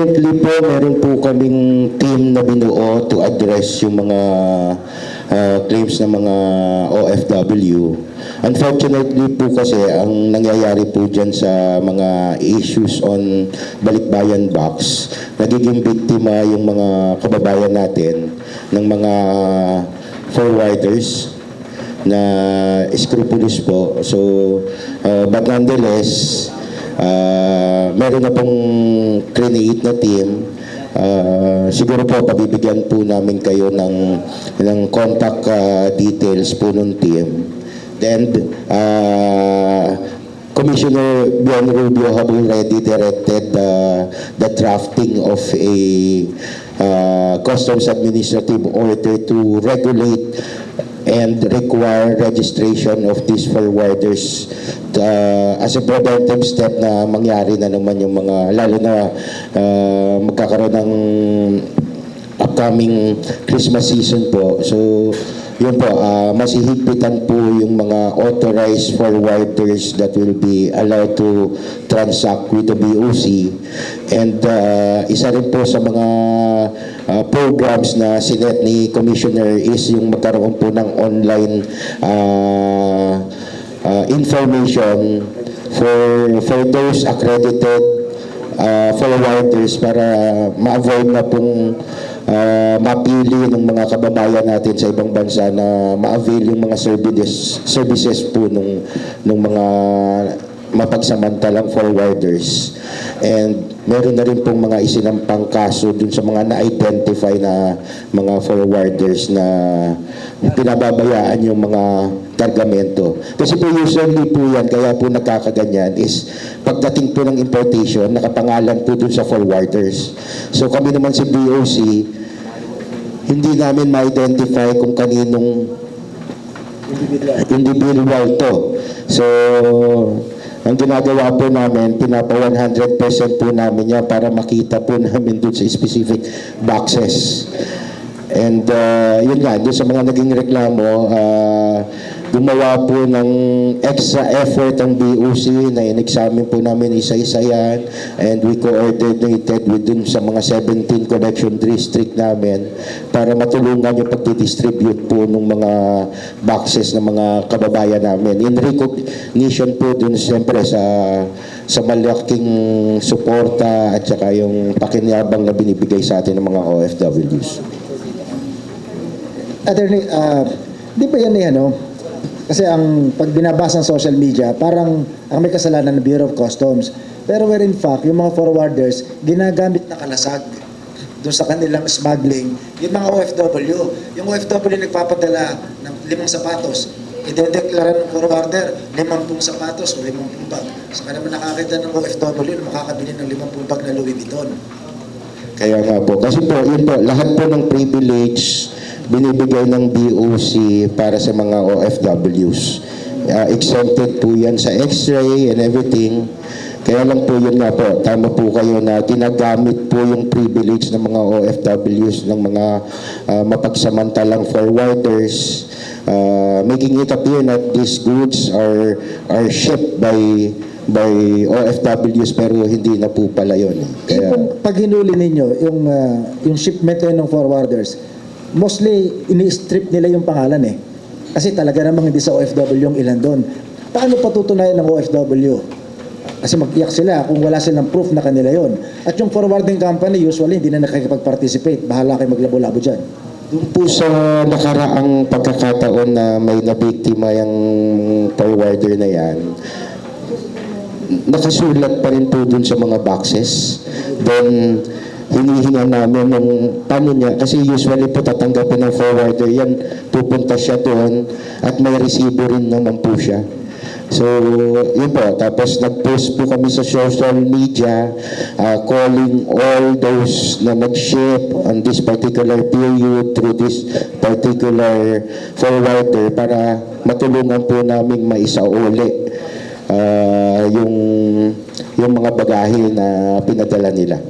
Currently po, meron po kaming team na binuo to address yung mga claims ng mga OFW. Unfortunately po kasi, ang nangyayari po dyan sa mga issues on Balikbayan Box, nagiging biktima yung mga kababayan natin ng mga forwarders na scrupulous po. So, but nonetheless, meron na pong create na team. Siguro po pabibigyan po namin kayo ng contact details po ng team. Then Commissioner Bion Rubio have already directed the drafting of a Customs Administrative Order to regulate and require registration of these forwarders as a preventive step na mangyari na naman yung mga, lalo na magkakaroon ng upcoming Christmas season po. So, yun po, masihigpitan po yung mga authorized forwarders that will be allowed to transact with the BOC. And isa rin po sa mga programs na sinet ni Commissioner is yung magkaroon po ng online information for those accredited forwarders para ma-avoid na pong mapili ng mga kababayan natin sa ibang bansa na ma-avail yung mga services po nung mga mapagsamantalang forwarders. And meron na rin pong mga isinampang kaso dun sa mga na-identify na mga forwarders na pinababayaan yung mga kargamento. Kasi po usually po yan, kaya po nagkakaganyan is pagdating po ng importation, nakapangalan po dun sa forwarders. So kami naman si BOC, hindi namin ma-identify kung kaninong individual to. So, ang ginagawa po namin, pinapa 100% po namin yan para makita po namin dun sa specific boxes. And yun nga, doon sa mga naging reklamo, gumawa po ng extra effort ang BOC na in-examine po namin isa-isa yan, and we coordinated with dun sa mga 17 collection district namin para matulungan yung pagdidistribute po ng mga boxes ng mga kababayan namin. In recognition po dun siyempre sa malaking suporta at saka yung pakinabang na binibigay sa atin ng mga OFWs. Attorney, di ba yan ano? Kasi pag binabasa ng social media, parang ang may kasalanan ng Bureau of Customs. Pero where in fact, yung mga forwarders, ginagamit na kalasag doon sa kanilang smuggling. Yung mga OFW, yung OFW nagpapadala ng 5 sapatos. Idedeklara ng forwarder, 50 sapatos o 50 bag. Saka naman nakakita ng OFW na makakabili ng 50 bag na Louis Vuitton. Kaya nga po, kasi po, yun po, lahat po ng privilege binibigay ng BOC para sa mga OFWs. Exempted po yan sa X-ray and everything. Kaya lang po yun nga po, tama po kayo na ginagamit po yung privilege ng mga OFWs ng mga mapagsamantalang forwarders, making it appear that these goods are shipped by OFWs pero hindi na po pala yun. Kaya, pag hinuli ninyo, yung shipment ng forwarders, mostly ini-strip nila yung pangalan eh. Kasi talaga namang hindi sa OFW yung ilan doon. Paano patutunayan ng OFW? Kasi mag-iyak sila kung wala silang proof na kanila yon. At yung forwarding company, usually hindi na nakikipag-participate. Bahala kayo maglabo-labo dyan. Doon po sa nakaraang pagkakataon na may nabiktima yung forwarder na yan, nakasulat pa rin po dun sa mga boxes. Then, hinihinga namin ng paano niya, kasi usually po tatanggapin ng forwarder yan, pupunta siya doon at may resibo rin naman po siya. So, yun po. Tapos nag-post po kami sa social media calling all those na nag-ship on this particular period through this particular forwarder para matulungan po namin maisauli yung mga bagahe na pinadala nila.